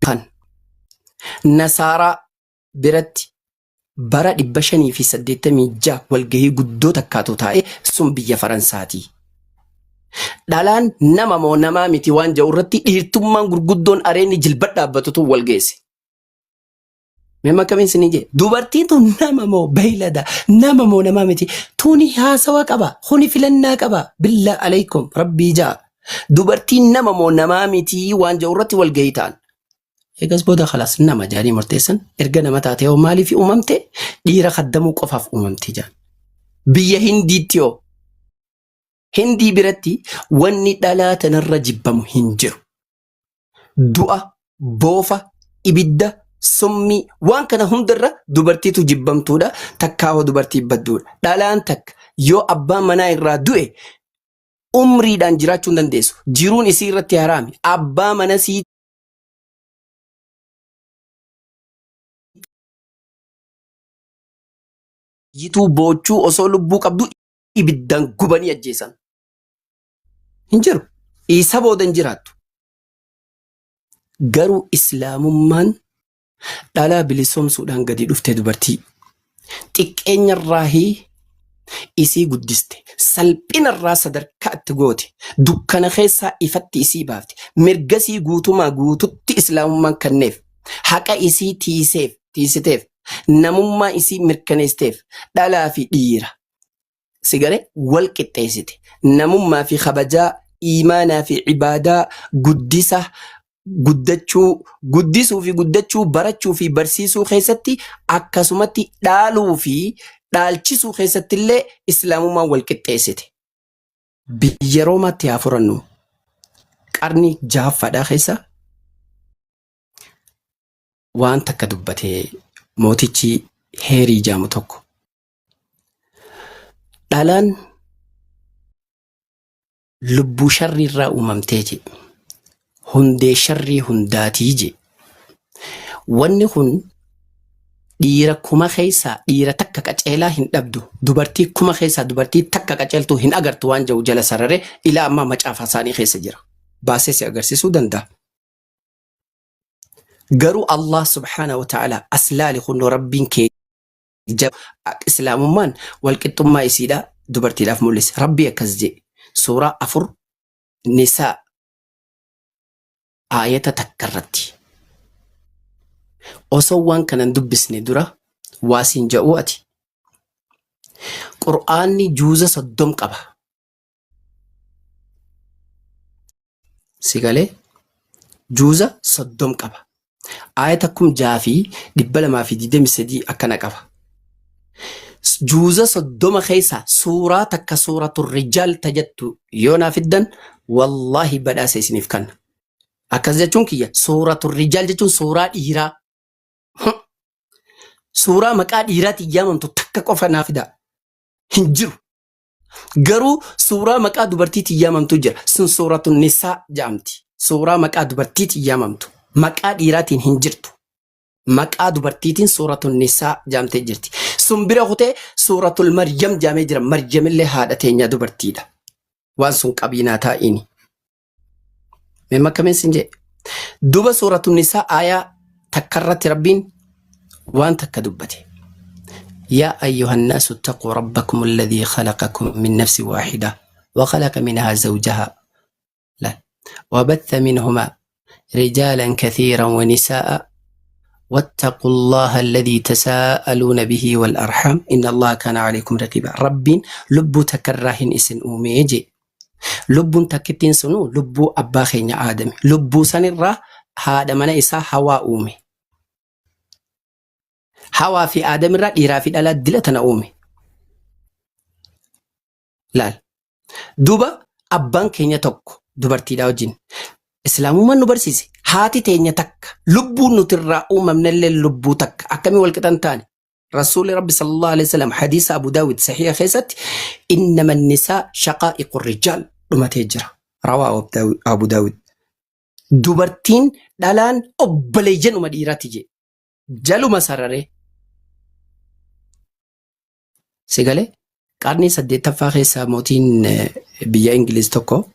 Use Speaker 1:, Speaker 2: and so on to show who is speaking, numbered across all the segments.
Speaker 1: kan Nasaaraa biratti bara 586 walgahii guddoo takkaatu taa'e sun biyya Faransaati. Dhalaan nama moo namaa miti waan jedhu irratti dhiirtummaan gurguddoon areenni jilba dhaabbatutu wal geesse. Mema kamiin sinii jee dubartiin tun nama moo beeylada nama moo namaa miti tuni haasawa qaba kuni filannaa qaba billaa alaykum rabbii jaa dubartiin nama moo namaa miti waan jedhu irratti wal gahii ta'an. Eegas booda khalaas nama jaanii murteessan erga nama taatee hoo maaliif uumamte dhiira kaddamuu qofaaf uumamte jaan. Biyya Hindiitti hoo Hindii biratti wanni dhalaa tanarra jibbamu hin jiru. Du'a, boofa, ibidda, summii waan kana hundarra dubartiitu jibbamtuudha takkaa hoo dubartii badduudha. Dhalaan takka yoo abbaan manaa irraa du'e umriidhaan jiraachuu hin dandeessu. Jiruun isii irratti haraami. Abbaa mana sii yituu boochuu osoo lubbuu qabdu ibiddaan gubanii ajjeesan. Hin jiru. Isa booda hin jiraattu. Garuu islaamummaan dhalaa bilisoomsuudhaan gadi dhufte dubartii. Xiqqeenyarraa isii guddiste. Salphinarraa sadarkaa itti goote. Dukkana keessaa ifatti isii baafte. Mirgasii guutumaa guututti islaamummaan kenneef. Haqa isii tiisiteef. Namummaa isii mirkaneesteef. Dhalaa fi dhiira. Sigaree wal qixxeessite. Namummaa fi kabajaa, iimaanaa fi ibaadaa, guddisuu fi guddachuu, barachuu fi barsiisuu keessatti akkasumatti dhaaluu fi dhaalchisuu keessatti illee islaamummaan wal qixxeessite. Biyya Roomaatti haa furannu. Qarni 6ffaadhaa keessa waan takka dubbatee mootichi Heerii jaamu tokko. Dhalaan lubbuu sharrii irraa uumamtee je. Hundee sharrii hundaatii je. Wanni kun dhiira kuma keessaa dhiira takka qaceelaa hin dhabdu. Dubartii kuma keessaa dubartii takka qaceeltuu hin agartu waan jedhu jala sararee ilaa ammaa macaafa isaanii keessa jira. Baasee si agarsiisuu danda'a. Garuu Allah subhaanahu wa ta'ala aslaali kunoo rabbiin kee islaamummaan walqixxummaa isiidha dubartiidhaaf mul'ise. Rabbii akkas jedhe suuraa 4 Nisaa aayata takka irratti. Osoo waan kanan dubbisne dura waasiin ja'uu ati. Qur'aanni juuza 30 qaba. Sigalee juuza 30 qaba. Aayata 6,223 akkana qaba. Juuza 30 keessaa suuraa takka suuratul rijaal tajattu yoo naa fiddan wallahi badhaasa isiniif kanna. Akkas jechuun kiyya suuratul rijaal jechuun suuraa dhiiraa. Suuraa maqaa dhiiraatiin yaamamtu takka qofa naa fida. Hin jiru. Garuu suuraa maqaa dubartiitiin yaamamtu jira. Sun suuratul nisaa jedhamti. Suuraa maqaa dubartiitiin yaamamtu. Maqaa dhiiraatiin hin jirtu. Maqaa dubartiitiin suuratul nisaa jedhamtee jirti. Sun bira kutee suuratul Maryam jedhamee jira. Maryam illee haadha teenyaa dubartiidha. Waan sun qabiinaa taa'ini. Memma kamiin sin jee. Duba suuratul nisaa aayaa takka irratti rabbiin waan takka dubbate. يا أيها الناس اتقوا ربكم الذي خلقكم من نفس واحدة وخلق منها زوجها لا وبث منهما رجالا كثيرا ونساء واتقوا الله الذي تساءلون به والأرحام إن الله كان عليكم رقيبا. رب لب تكرهن اسن أوميجي لب تكتين سنو لب أباخين آدم لب سنرى هذا من إسا هوا أومي هوا في آدم را إيرا في الألا دلتنا أومي لا دوبا أبان كينيا توك دوبرتي داو جين إسلامو من نبرسيسي هاتي تينيا تك لبو نترى من اللي لبو تك أكمي والكتان تاني رسول ربي صلى الله عليه وسلم حديث أبو داود صحيح خيست إنما النساء شقائق الرجال لما تجرى رواه أبو داود دوبرتين دالان أبليجن ومديراتي جي جالو مسارري سيغالي قرني 8ffaa keessa mootiin biyya Ingiliz tokko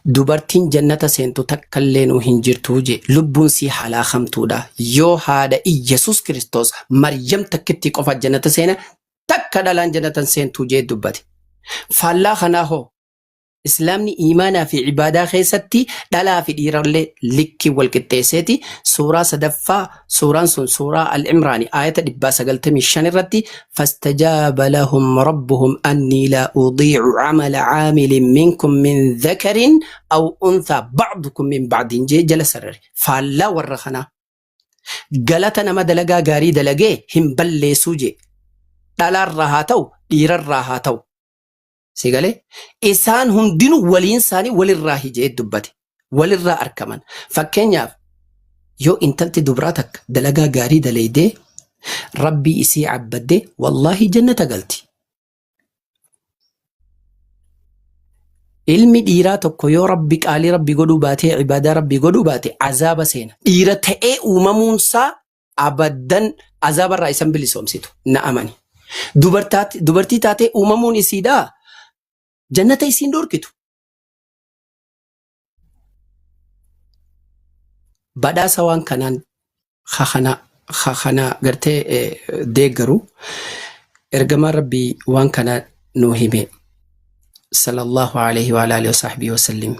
Speaker 1: dubartiin jannata seentu takka illee nuu hin jirtuu je lubbuun sii halaakamtuudha yoo haadha Iyyasuus Kiristoos Maryam takkitti qofa jannata seena takka dhalaan jannatan seentuu jee dubbate. Faallaa kanaa hoo islaamni iimaanaa fi ibaadaa keessatti dhalaa fi dhiirallee likki wal qixxeesseeti. Suuraa sadaffaa suuraan sun suuraa Al-Imraani ayata 195 irratti fastajaaba lahum rabbuhum annii laa udiicu camala caamilin minkum min dhakarin aw unthaa bacdukum min bacdin jee jala sarare. Faallaa warra kanaa galata nama dalagaa gaarii dalagee hin balleessuu jee dhalaarraa haa ta'u dhiirarraa haa ta'u. Sigalee isaan hundinuu waliin isaanii walirraa hijee dubbate walirraa argaman. Fakkeenyaaf yoo intalti dubraa takka dalagaa gaarii dalaydee rabbii isii cabbaddee wallaahi jannata galti. Ilmi dhiiraa tokko yoo rabbi qaalii rabbi godhuu baatee ibaadaa rabbi godhuu baate azaaba seena. Dhiira ta'ee uumamuunsaa abaddan azaabarraa isan bilisoomsitu na amani. Dubartii taatee uumamuun isiidhaa jannata isiin dhorkitu. Badhaasa waan kanaan kana gartee deeggaru ergamaan rabbii waan kana nuu hime sallallahu alayhi wa alihi wa sahbihi wa sallim.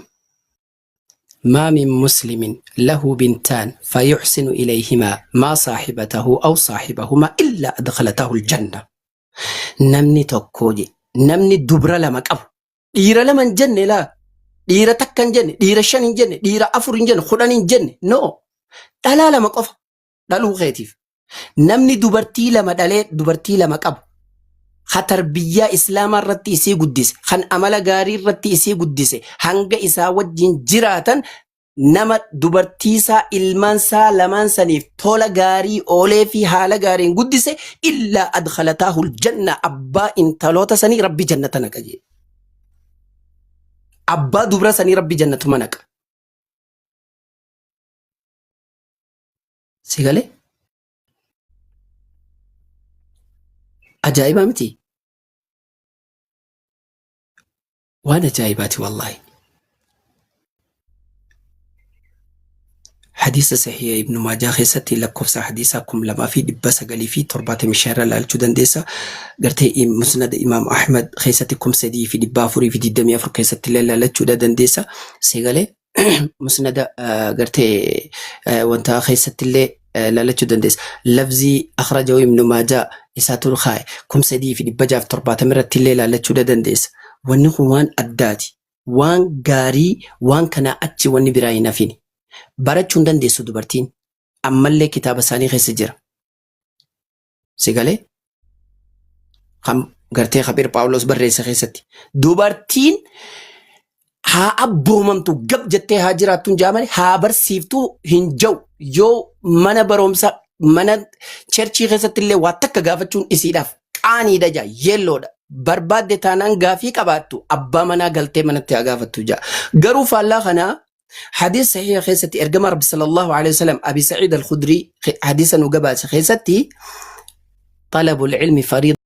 Speaker 1: ما من مسلم له بنتان فيحسن إليهما ما صاحبته أو صاحبهما إلا أدخلته الجنة. نمني توكوجي نمني دبر لما كأب dhiira lama hin jenne laa dhiira takka hin jenne dhiira shan hin jenne dhiira afur hin jenne kudhan hin jenne no dhalaa lama qofa dhaluu keetiif namni dubartii lama dhalee dubartii lama qabu ha tarbiyyaa islaamaa irratti isii guddise kan amala gaarii irratti isii guddise hanga isaa wajjin jiraatan nama dubartiisaa ilmaansaa lamaan saniif tola gaarii oolee fi haala gaariin guddise illaa adkhalataahu aljanna abbaa intaloota sanii rabbi jannata naqa jee. Abbaa dubra sanii rabbi jannatuma naqa. Sigalee ajaa'iba miti waan ajaa'ibaati wallahi. حديث صحيح ابن ماجه خيستي لكوفسا حديثا كم لما في دبسا قالي في تربات مشارة لالجو دنديسا قرتي مسند إمام أحمد خيستي كم سدي في دبافوري في دمي أفر خيستي لالجو دنديسا سيقالي مسند قرتي وانتا خيستي لالجو دنديس لفظي أخرجه ابن ماجه إساتو الخاي كم سدي في دبجا في تربات مرة لالجو دنديس وانه وان أداتي وان غاري وان كنا أتشي وان براينا فيني barachuun dandeessu dubartiin ammallee kitaaba isaanii keessa jira. Sigalee gartee Khabir Paawulos barreessa keessatti dubartiin haa abboomamtu gab jettee haa jiraattuun jaamane haa barsiiftuu hin jau yoo mana barumsa mana cherchii keessatti illee waa takka gaafachuun isiidhaaf qaaniidha jaa yeelloodha. Barbaadde taanaan gaafii qabaattu abbaa manaa galtee manatti haa gaafattu jaa. Garuu faallaa kanaa حديث صحيح خيستي ارجم رب صلى الله عليه وسلم ابي سعيد الخدري حديثا وجبال خيستي طلب العلم فريضة